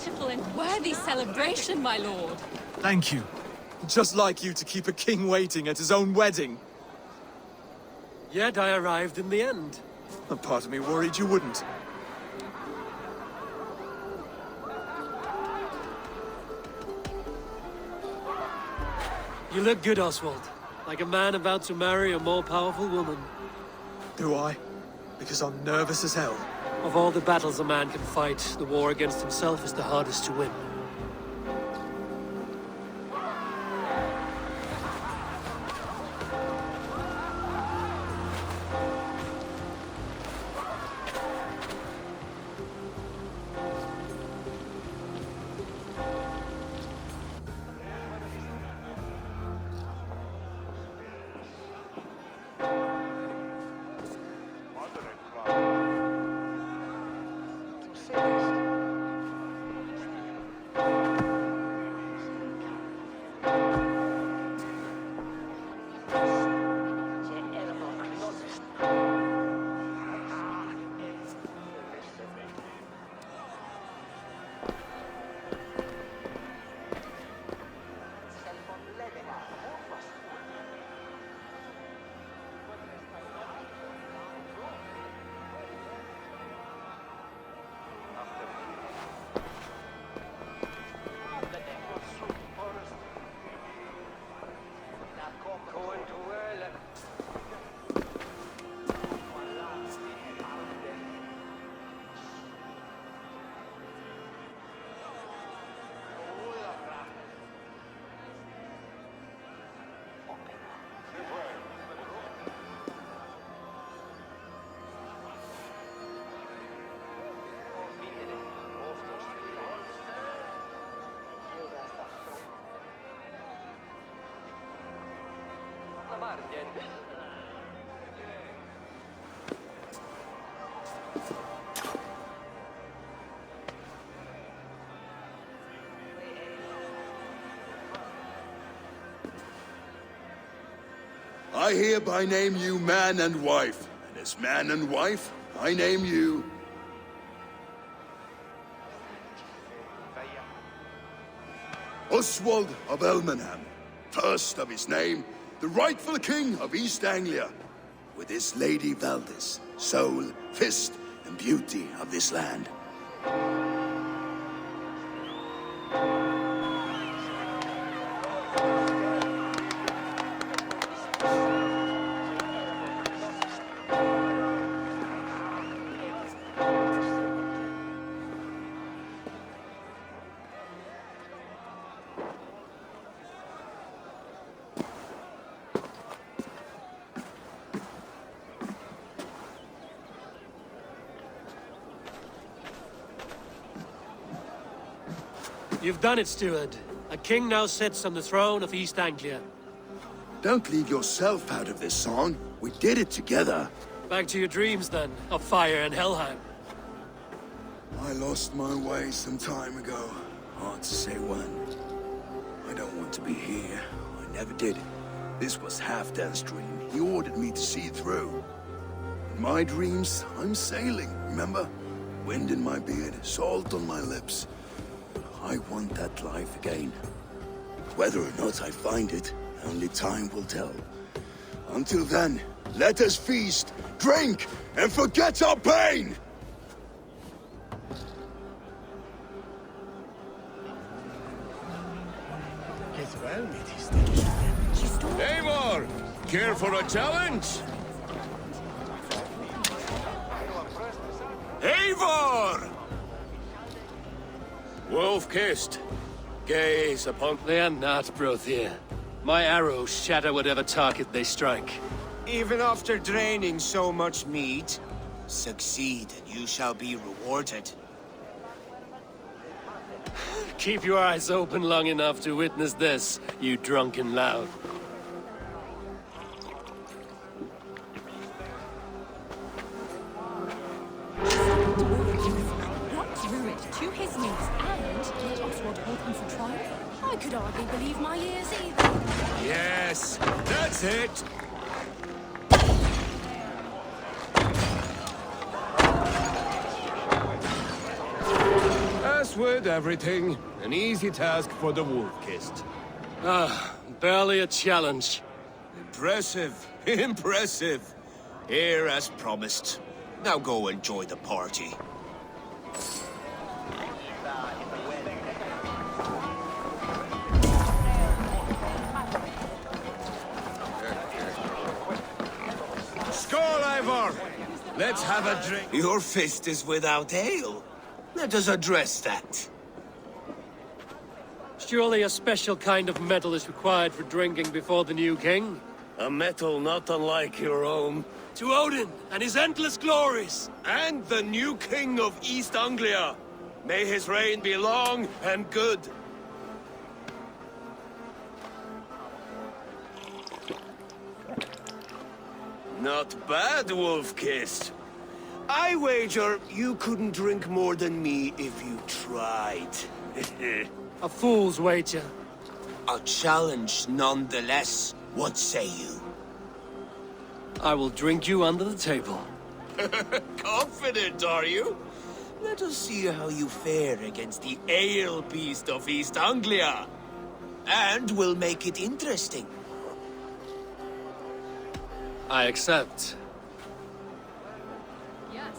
beautiful and worthy celebration, my lord. Thank you. Just like you to keep a king waiting at his own wedding. Yet I arrived in the end. A part of me worried you wouldn't. You look good, Oswald. Like a man about to marry a more powerful woman. Do I? Because I'm nervous as hell. Of all the battles a man can fight, the war against himself is the hardest to win. I hereby name you man and wife, and as man and wife, I name you... Oswald of Elmenham, first of his name, the rightful king of East Anglia, with his lady Valdis, soul, fist, and beauty of this land. You've done it, steward. A king now sits on the throne of East Anglia. Don't leave yourself out of this song. We did it together. Back to your dreams, then, of fire and Helheim. I lost my way some time ago. Hard to say when. I don't want to be here. I never did. This was Halfdan's dream. He ordered me to see it through. In my dreams, I'm sailing, remember? Wind in my beard, salt on my lips. I want that life again. Whether or not I find it, only time will tell. Until then, let us feast, drink, and forget our pain! Eivor! Care for a challenge? Eivor! Wolf-kissed. Gaze upon... They are not, Brothir. My arrows shatter whatever target they strike. Even after draining so much meat, succeed and you shall be rewarded. Keep your eyes open long enough to witness this, you drunken lout. Got through it to his knees and let Oswald hold him for trial. I could hardly believe my ears either. Yes, that's it! course with everything, an easy task for the wolf-kissed. Ah, barely a challenge. Impressive. Impressive. Here as promised. Now go enjoy the party. Skål, Eivor! Let's have a drink. Your fist is without ale. Let us address that. Surely a special kind of metal is required for drinking before the new king? A metal not unlike your own. To Odin and his endless glories! And the new king of East Anglia. May his reign be long and good. Not bad, Wolf-Kissed. I wager you couldn't drink more than me if you tried. A fool's wager. A challenge nonetheless. What say you? I will drink you under the table. Confident, are you? Let us see how you fare against the ale beast of East Anglia. And we'll make it interesting. I accept. Yes.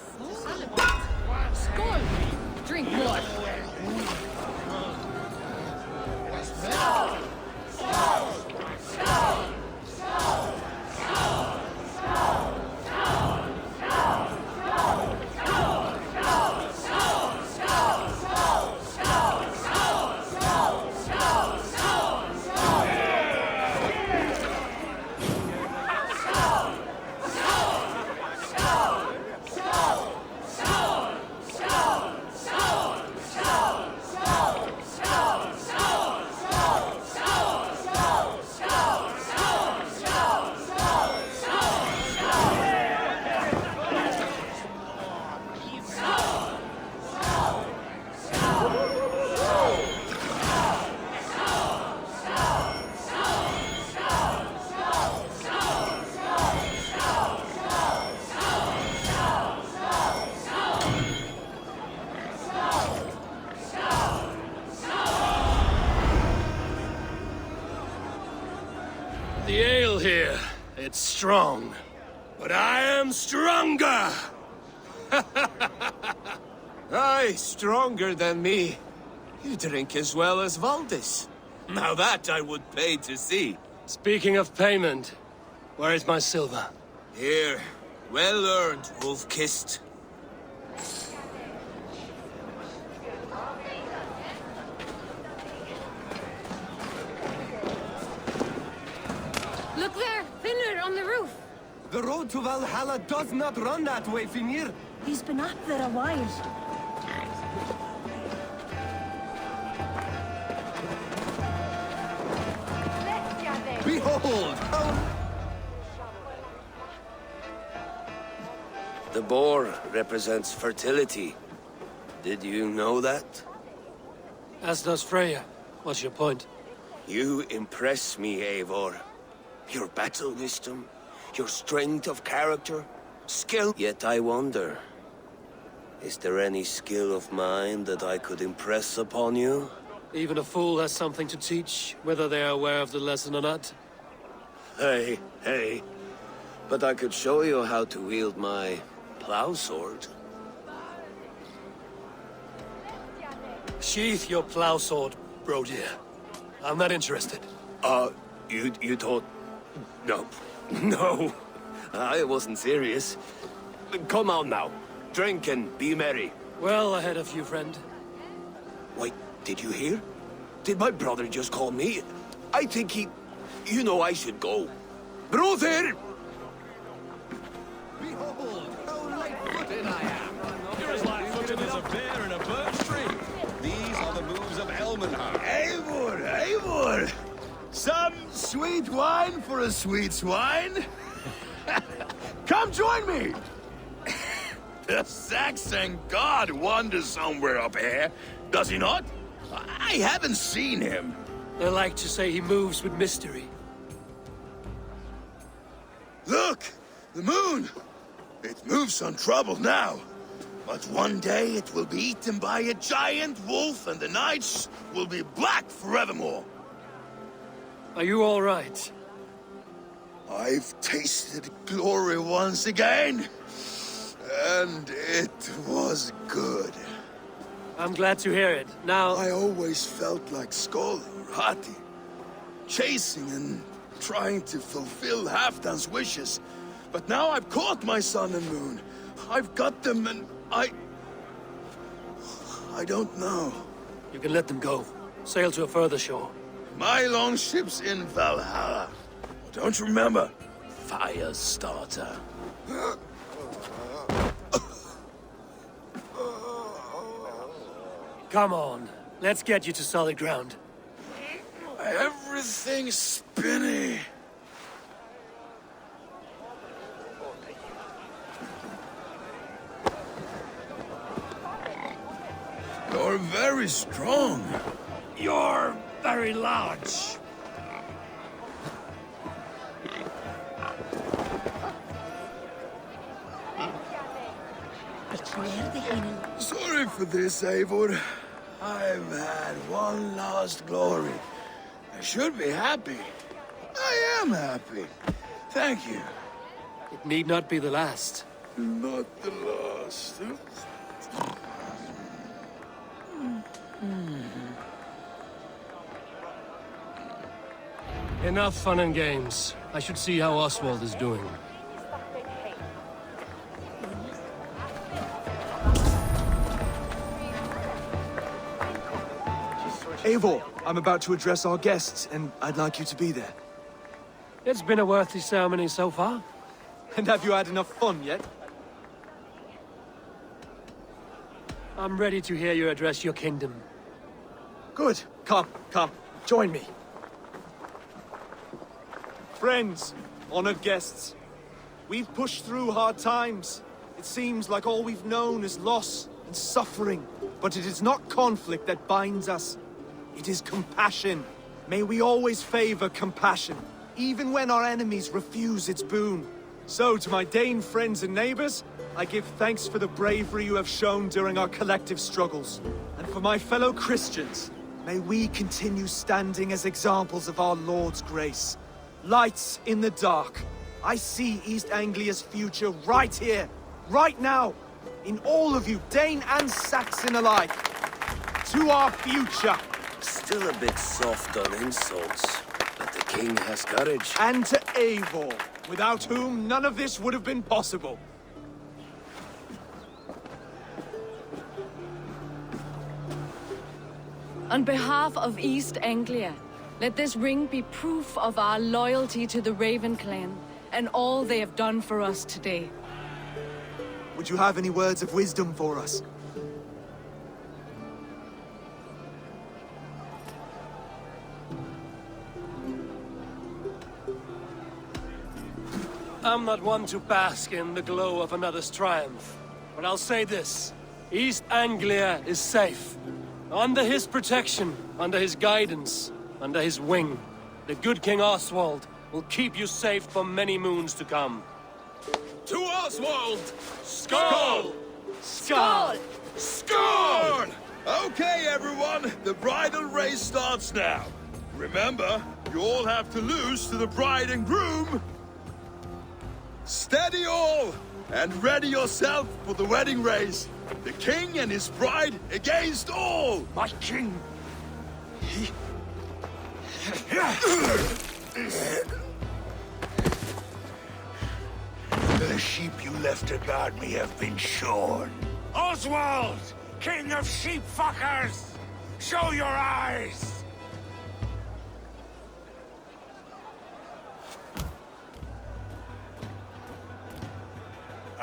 Skål! Drink more. The ale here, it's strong. But I am stronger! Aye, stronger than me. You drink as well as Valdis. Now that I would pay to see. Speaking of payment, where is my silver? Here, well earned, Wolf-Kissed. Look there, Finner on the roof. The road to Valhalla does not run that way, Finir. He's been up there a while. Behold! The boar represents fertility. Did you know that? As does Freya. What's your point? You impress me, Eivor. Your battle wisdom, your strength of character, skill. Yet I wonder, is there any skill of mine that I could impress upon you? Even a fool has something to teach, whether they are aware of the lesson or not. Hey, hey. But I could show you how to wield my plow sword. Sheath your plow sword, bro dear. I'm not interested. You thought... No. No. I wasn't serious. Come on now. Drink and be merry. Well ahead of you, friend. Wait, did you hear? Did my brother just call me? I think he... You know I should go. Brother! Behold, how light-footed I am! You're as light-footed as a bear in a birch tree. These are the moves of Elmenhar. Eivor, Eivor! Some sweet wine for a sweet swine? Come join me! The Saxon god wanders somewhere up here, does he not? I haven't seen him. They like to say he moves with mystery. Look! The moon! It moves untroubled now. But one day it will be eaten by a giant wolf and the nights will be black forevermore. Are you all right? I've tasted glory once again, and it was good. I'm glad to hear it. Now... I always felt like Skoll or Hati, chasing and trying to fulfill Halfdan's wishes. But now I've caught my sun and moon. I've got them and I don't know. You can let them go. Sail to a further shore. My longship's in Valhalla. Don't you remember? Fire starter. Come on. Let's get you to solid ground. Everything's spinny. You're very strong. You're very large. Sorry for this, Eivor. I've had one last glory. I should be happy. I am happy. Thank you. It need not be the last. Not the last. Enough fun and games. I should see how Oswald is doing. Eivor, I'm about to address our guests, and I'd like you to be there. It's been a worthy ceremony so far. And have you had enough fun yet? I'm ready to hear you address your kingdom. Good. Come, join me. Friends, honored guests, we've pushed through hard times. It seems like all we've known is loss and suffering. But it is not conflict that binds us. It is compassion. May we always favor compassion, even when our enemies refuse its boon. So, to my Dane friends and neighbors, I give thanks for the bravery you have shown during our collective struggles. And for my fellow Christians, may we continue standing as examples of our Lord's grace. Lights in the dark. I see East Anglia's future right here, right now, in all of you, Dane and Saxon alike. To our future. Still a bit soft on insults, but the king has courage. And to Eivor, without whom none of this would have been possible. On behalf of East Anglia, let this ring be proof of our loyalty to the Raven clan and all they have done for us today. Would you have any words of wisdom for us? I'm not one to bask in the glow of another's triumph, but I'll say this. East Anglia is safe. Under his protection, under his guidance, under his wing, the good King Oswald will keep you safe for many moons to come. To Oswald! Skull! Skull! Score! Okay, everyone, the bridal race starts now. Remember, you all have to lose to the bride and groom. Steady all, and ready yourself for the wedding race. The king and his bride against all. My king! The sheep you left to guard me have been shorn. Oswald! King of sheep fuckers! Show your eyes!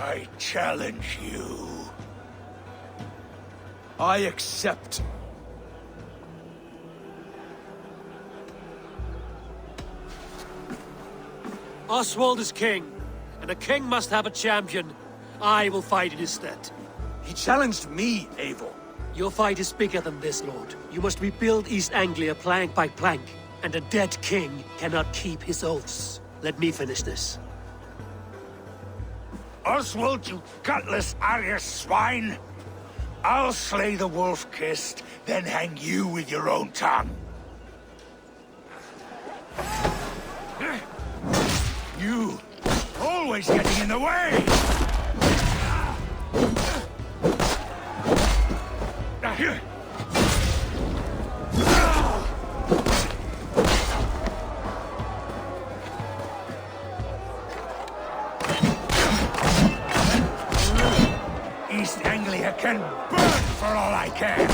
I challenge you. I accept. Oswald is king, and a king must have a champion. I will fight in his stead. He challenged me, Eivor. Your fight is bigger than this, Lord. You must rebuild East Anglia plank by plank, and a dead king cannot keep his oaths. Let me finish this. Oswald, you gutless Arya swine! I'll slay the wolf-kissed, then hang you with your own tongue. You, always getting in the way! East Anglia can burn for all I care!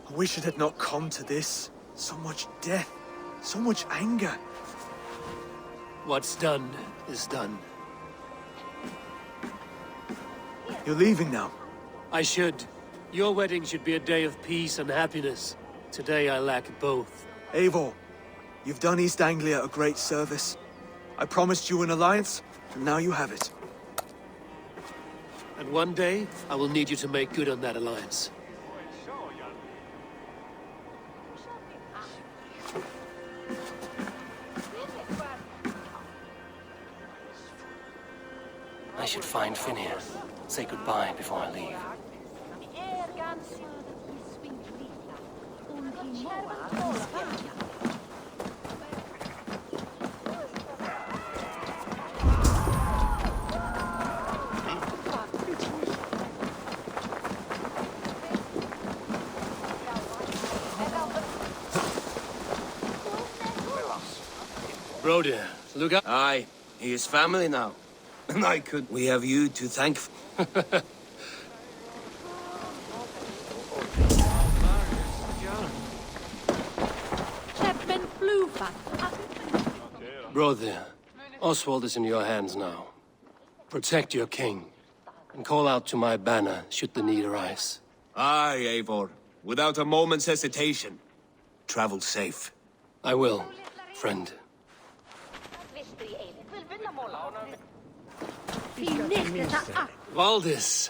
I wish it had not come to this. So much death, so much anger. What's done is done. You're leaving now. I should. Your wedding should be a day of peace and happiness. Today I lack both. Eivor, you've done East Anglia a great service. I promised you an alliance, and now you have it. And one day, I will need you to make good on that alliance. I should find Finir. Say goodbye before I leave. Broder, look up. Aye, he is family now. And I could... We have you to thank... Brother, Oswald is in your hands now. Protect your king, and call out to my banner should the need arise. Aye, Eivor. Without a moment's hesitation. Travel safe. I will, friend. Valdis,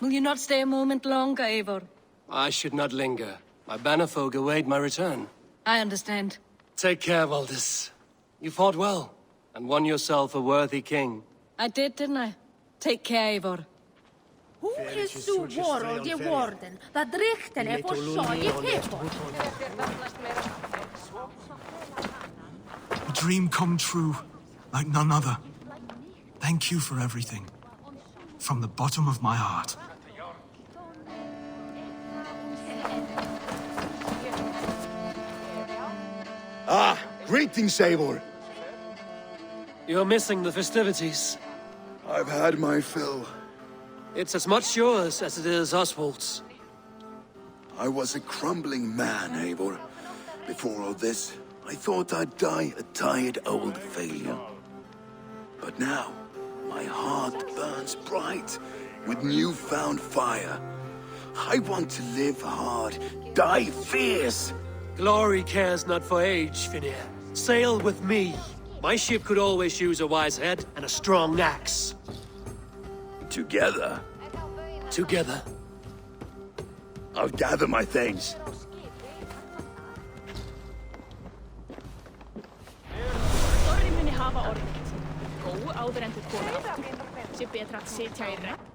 Will you not stay a moment longer, Eivor? I should not linger. My banner folk await my return. I understand. Take care, Valdis. You fought well, and won yourself a worthy king. I did, didn't I? Take care, Eivor. Who is so world ye warden that richtene for saw ye people? A dream come true, like none other. Thank you for everything. From the bottom of my heart. Ah, greetings, Eivor. You're missing the festivities. I've had my fill. It's as much yours as it is Oswald's. I was a crumbling man, Eivor. Before all this, I thought I'd die a tired old failure. But now, my heart burns bright with newfound fire. I want to live hard, die fierce. Glory cares not for age, Finir. Sail with me. My ship could always use a wise head and a strong axe. Together, Together. I'll gather my things. Þorri muni hafa orðið. Gó áður en þú komir aftur. Sé betra að sitja í regn.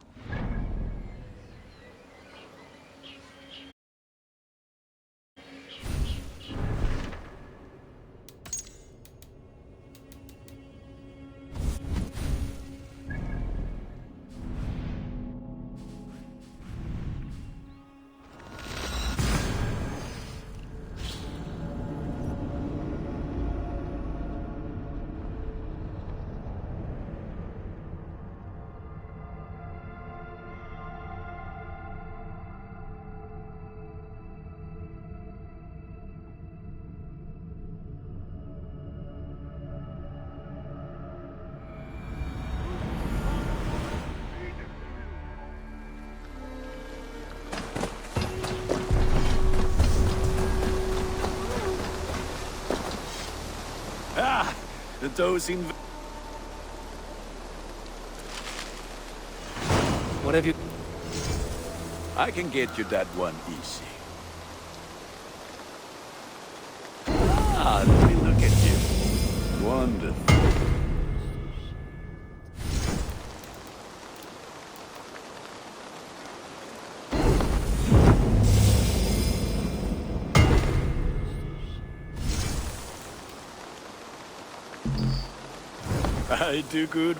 The dozing... What have you... I can get you that one easy. Ah, let me look at you. Wonderful. I do good.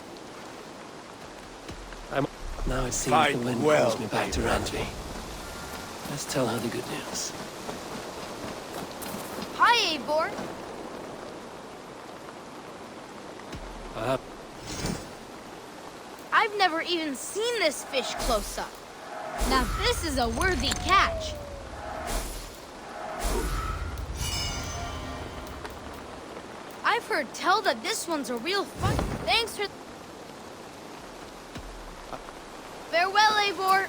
Now it seems Fight the wind well, calls me back to Randvi. Let's tell her the good news. Hi, Eivor. I've never even seen this fish close up. Now this is a worthy catch. I've heard tell that this one's a real fun. Thanks for... Farewell, Eivor.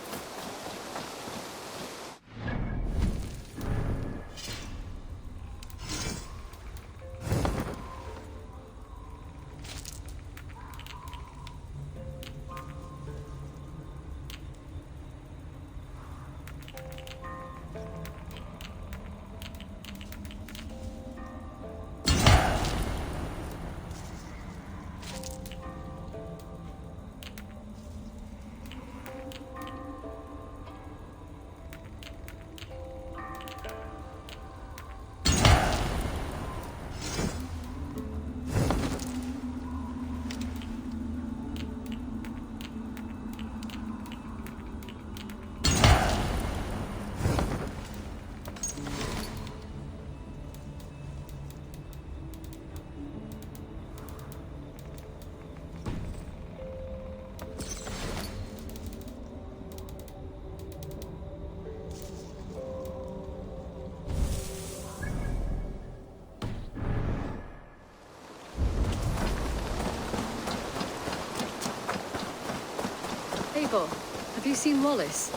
Eivor, have you seen Wallace?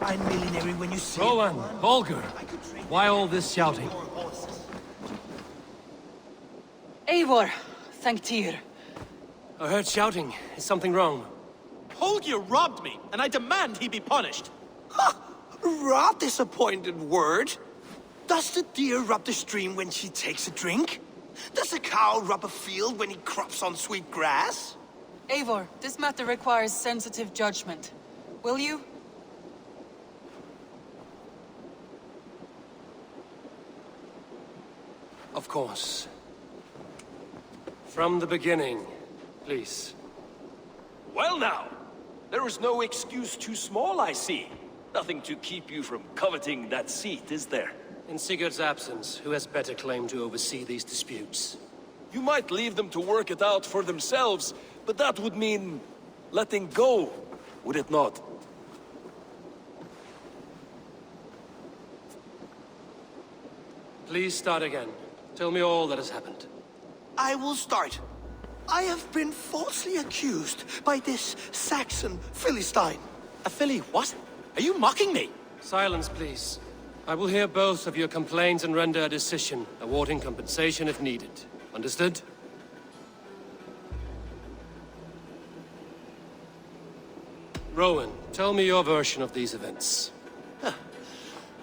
I'm millionary when you see Rowan, Holger, why all this shouting? Eivor, thank Tyr. I heard shouting. Is something wrong? Holger robbed me, and I demand he be punished. Ha! Rot disappointed word. Does the deer rub the stream when she takes a drink? Does a cow rub a field when he crops on sweet grass? Eivor, this matter requires sensitive judgment. Will you? Of course. From the beginning, please. Well now, there is no excuse too small, I see. Nothing to keep you from coveting that seat, is there? In Sigurd's absence, who has better claim to oversee these disputes? You might leave them to work it out for themselves, but that would mean letting go, would it not? Please start again. Tell me all that has happened. I will start. I have been falsely accused by this Saxon Philistine. A Philly what? Are you mocking me? Silence, please. I will hear both of your complaints and render a decision, awarding compensation if needed. Understood? Rowan, tell me your version of these events.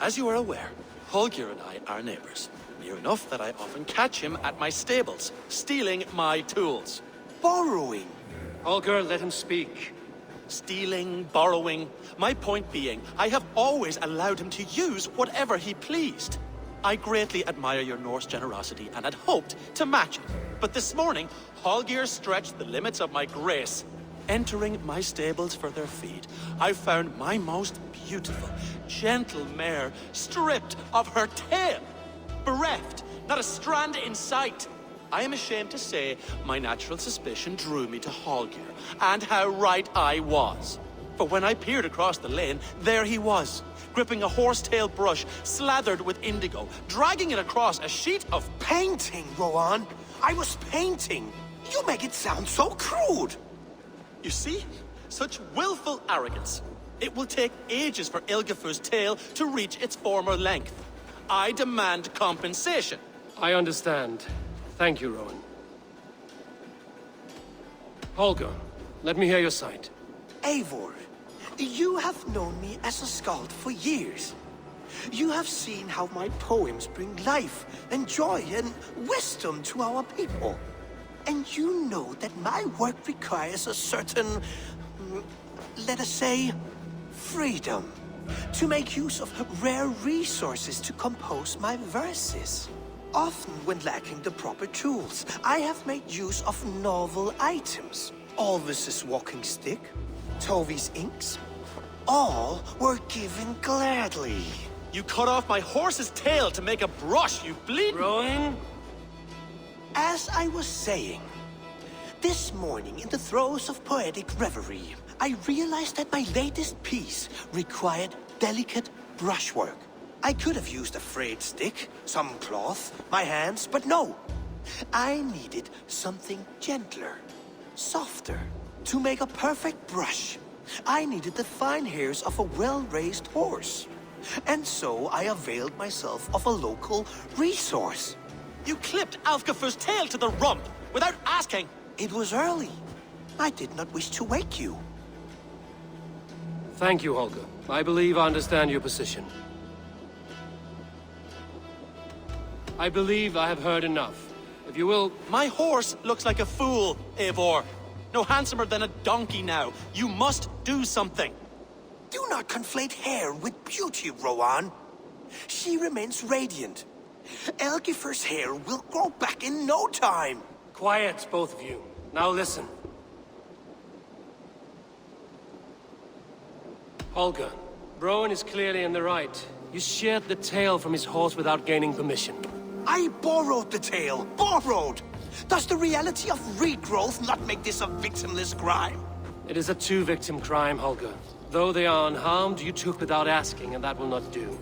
As you are aware, Holger and I are neighbors. Near enough that I often catch him at my stables, stealing my tools. Borrowing. Holger, let him speak. Stealing, borrowing. My point being, I have always allowed him to use whatever he pleased. I greatly admire your Norse generosity and had hoped to match it. But this morning, Holger stretched the limits of my grace. Entering my stables for their feed, I found my most beautiful, gentle mare stripped of her tail. Bereft, not a strand in sight. I am ashamed to say my natural suspicion drew me to Holger, and how right I was. For when I peered across the lane, there he was, gripping a horsetail brush slathered with indigo, dragging it across a sheet of Painting, Rowan. I was painting. You make it sound so crude. You see? Such willful arrogance. It will take ages for Ilgifu's tail to reach its former length. I demand compensation. I understand. Thank you, Rowan. Holger, let me hear your side. Eivor, you have known me as a skald for years. You have seen how my poems bring life and joy and wisdom to our people. And you know that my work requires a certain, let us say, freedom. To make use of rare resources to compose my verses. Often when lacking the proper tools, I have made use of novel items. Alvis's walking stick, Tovi's inks, all were given gladly. You cut off my horse's tail to make a brush, you bleed... Rowan? As I was saying, this morning in the throes of poetic reverie, I realized that my latest piece required delicate brushwork. I could have used a frayed stick, some cloth, my hands, but no. I needed something gentler, softer. To make a perfect brush, I needed the fine hairs of a well-raised horse. And so I availed myself of a local resource. You clipped Alfgafur's tail to the rump without asking. It was early. I did not wish to wake you. Thank you, Holger. I believe I understand your position. I believe I have heard enough. If you will... My horse looks like a fool, Eivor. No handsomer than a donkey now. You must do something. Do not conflate hair with beauty, Rowan. She remains radiant. Algifur's hair will grow back in no time. Quiet, both of you. Now listen. Holger, Rowan is clearly in the right. You sheared the tail from his horse without gaining permission. I borrowed the tail. Borrowed! Does the reality of regrowth not make this a victimless crime? It is a two-victim crime, Holger. Though they are unharmed, you took without asking, and that will not do.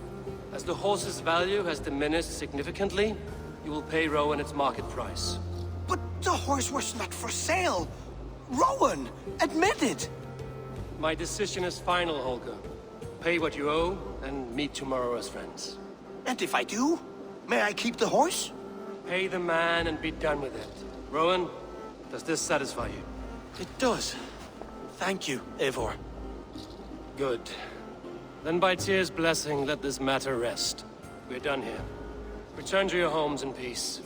As the horse's value has diminished significantly, you will pay Rowan its market price. But the horse was not for sale. Rowan, admit it. My decision is final, Holger. Pay what you owe, and meet tomorrow as friends. And if I do, may I keep the horse? Pay the man and be done with it. Rowan, does this satisfy you? It does. Thank you, Eivor. Good. Then by Tyr's blessing, let this matter rest. We're done here. Return to your homes in peace.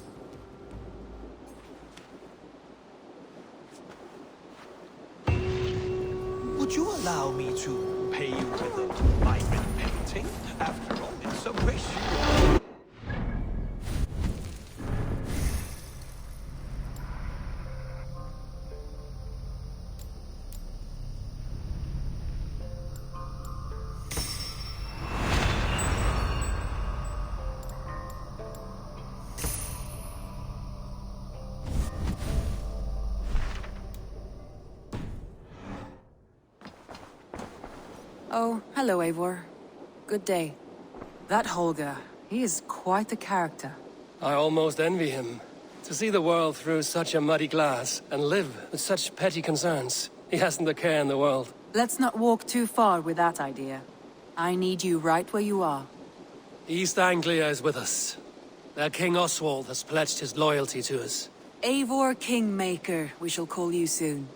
Would you allow me to pay you with a vibrant painting? After all, it's a wish. Oh, hello, Eivor. Good day. That Holger, he is quite the character. I almost envy him. To see the world through such a muddy glass, and live with such petty concerns. He hasn't a care in the world. Let's not walk too far with that idea. I need you right where you are. East Anglia is with us. Their King Oswald has pledged his loyalty to us. Eivor Kingmaker, we shall call you soon.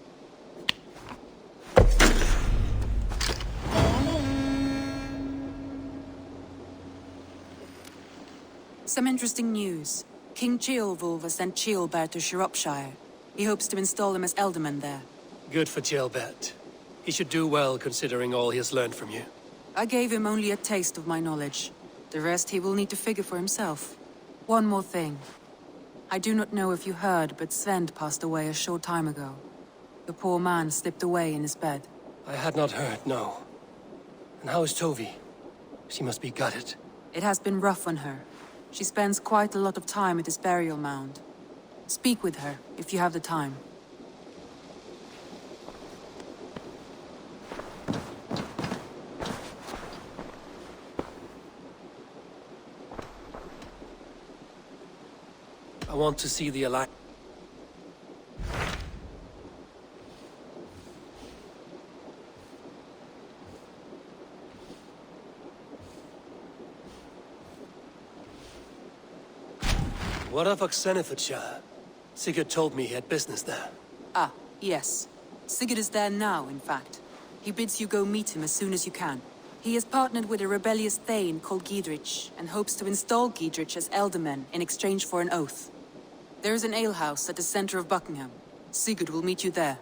Some interesting news. King Ceolwulf has sent Ceolbert to Shropshire. He hopes to install him as Elderman there. Good for Ceolbert. He should do well considering all he has learned from you. I gave him only a taste of my knowledge. The rest he will need to figure for himself. One more thing. I do not know if you heard, but Sven passed away a short time ago. The poor man slipped away in his bed. I had not heard, no. And how is Tovi? She must be gutted. It has been rough on her. She spends quite a lot of time at his burial mound. Speak with her, if you have the time. I want to see the Alliance. What of Oxenfordshire? Sigurd told me he had business there. Ah, yes. Sigurd is there now, in fact. He bids you go meet him as soon as you can. He has partnered with a rebellious Thane called Giedrich, and hopes to install Giedrich as Elderman in exchange for an oath. There is an alehouse at the center of Buckingham. Sigurd will meet you there.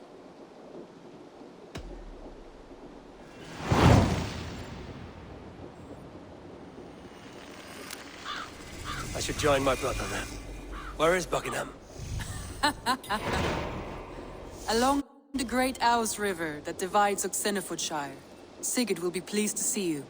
I should join my brother then. Where is Buckingham? Along the great Ouse River that divides Oxenfordshire. Sigurd will be pleased to see you.